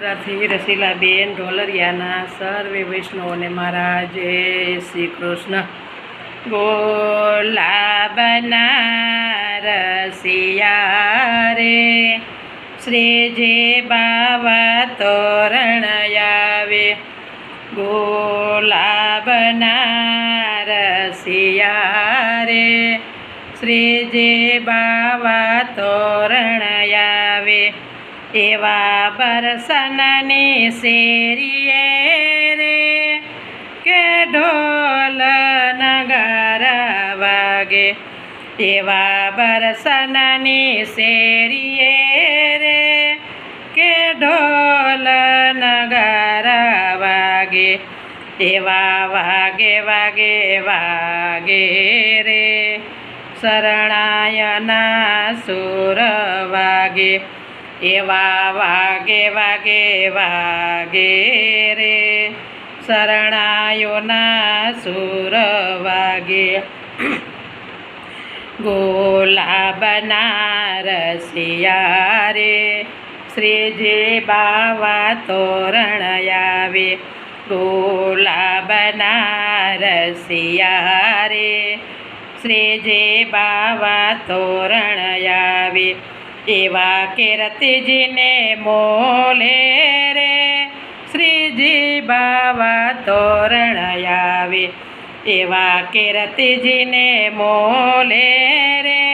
રાથી રસીલાબેન ઢોલરિયાના સર્વે વૈષ્ણવોને મારા જય શ્રી કૃષ્ણ. ગોલાબના રસિયા રે શ્રીજી બાવા તોરણ આવે. ગોલાબના રસિયા રે શ્રીજી બાવા તોરણ આવે. એવા બરસનની શેરીએ રે કે ઢોલ નગારા વાગે. એવા બરસનની શેરીએ રે કે ઢોલ નગારા વાગે. એવા વાગે વાગે વાગે રે શરણાયના સુર વાગે. એવા વાગે વાગે વાગે રે શરણાયોના સુર વાગે. ગોલાબના રસિયા રે શ્રીજી બાવા તોરણ આવે. ગોલાબના રસિયા રે શ્રીજી બાવા તોરણ આવે. એવા કીર્તિજીને મોલે રે શ્રીજી બાવા તોરણ આવે. એવા કીર્તિજીને મોલે રે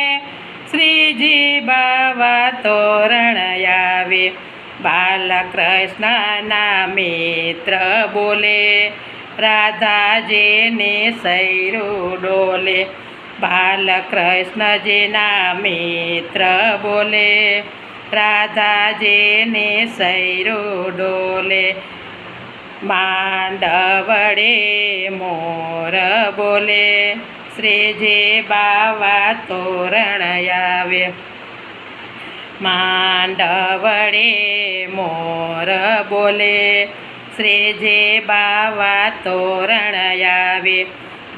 શ્રીજી બાવા તોરણ આવે. બાલકૃષ્ણના મિત્ર બોલે રાધાજીને સૈરું ડોલે. બાલકૃષ્ણજીના મિત્ર બોલે રાધાજીને સૈરું ડોલે. માંડવડે મોર બોલે શ્રીજી બાવા તોરણ આવે. માંડવડે મોર બોલે શ્રીજી બાવા તોરણ આવે.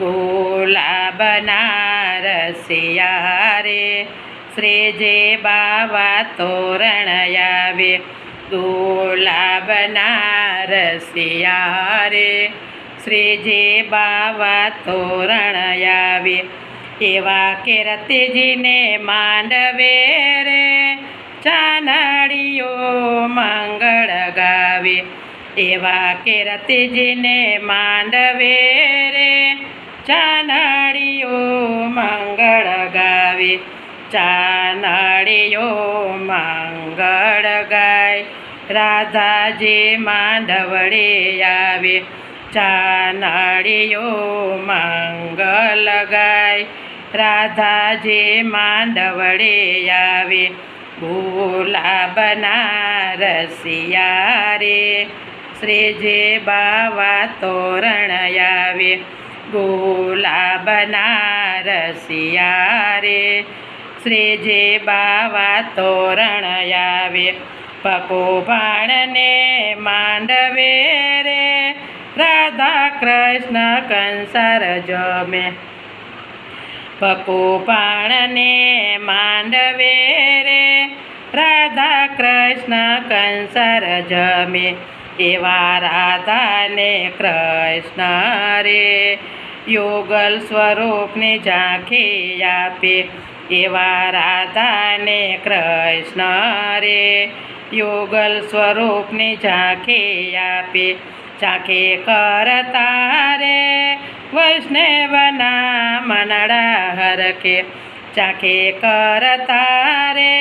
ગોલાબના રસિયા રે શ્રીજી બાવા તોરણ આવે. ગોલાબના રસિયા રે શ્રીજી બાવા તોરણ આવે. એવા કીર્તિજીને માંડવે રે ચાનડીઓ મંગળ ગાવે. એવા કીર્તિજીને માંડવે રે ચાનડીઓ મંગળ ગાવે. ચાનડીઓ મંગળ ગાય રાધાજી માંડવડે આવે. ચાનડીઓ મંગલ ગાય રાધાજી માંડવડે આવે. ગોલાબના રસિયા રે શ્રીજી બાવા તોરણ આવે. ગોલાબના રસિયા રે શ્રીજી બાવા તોરણ આવે. પકોભાણને માંડવે રે રાધા કૃષ્ણ કંસાર જમે. પકોભાણને માંડવે રે રાધા કૃષ્ણ કંસાર જમે. એવા રાધાને કૃષ્ણ રે યુગલ સ્વરૂપની ઝાંખી આપે. એવા રાધાને કૃષ્ણ રે યુગલ સ્વરૂપની ઝાંખી આપે. ઝાંખી કરતા રે વૈષ્ણવના મનડા હરખે. ઝાંખી કરતા રે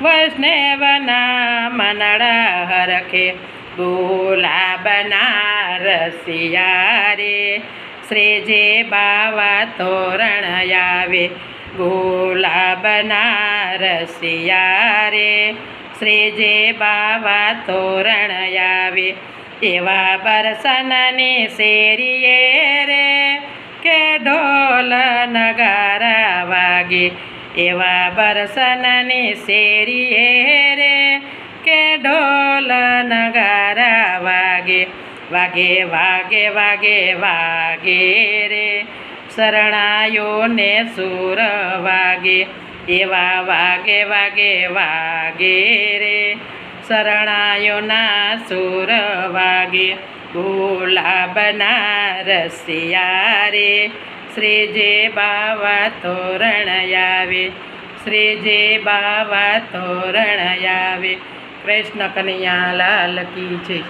વૈષ્ણવના મનડા હરખે. ગોલાબના રસિયા રે શ્રીજી બાવા તોરણ આવે. ગોલાબના રસિયા રે શ્રીજી બાવા તોરણ આવે. એવા બરસનની શેરીએ રે કે ઢોલ નગારા વાગે. એવા બરસનની શેરીએ રે કે ઢોલ નગારા વાગે. વાગે વાગે વાગે વાગે રે શરણાયોને સુર વાગે. એવા વાગે વાગે વાગે રે શરણાયોના સુર વાગે ભોલા બનારસિયા રે શ્રીજી બાવા તોરણ આવે શ્રીજી બાવા તોરણ આવે કૃષ્ણ કનૈયા લાલ કી જય।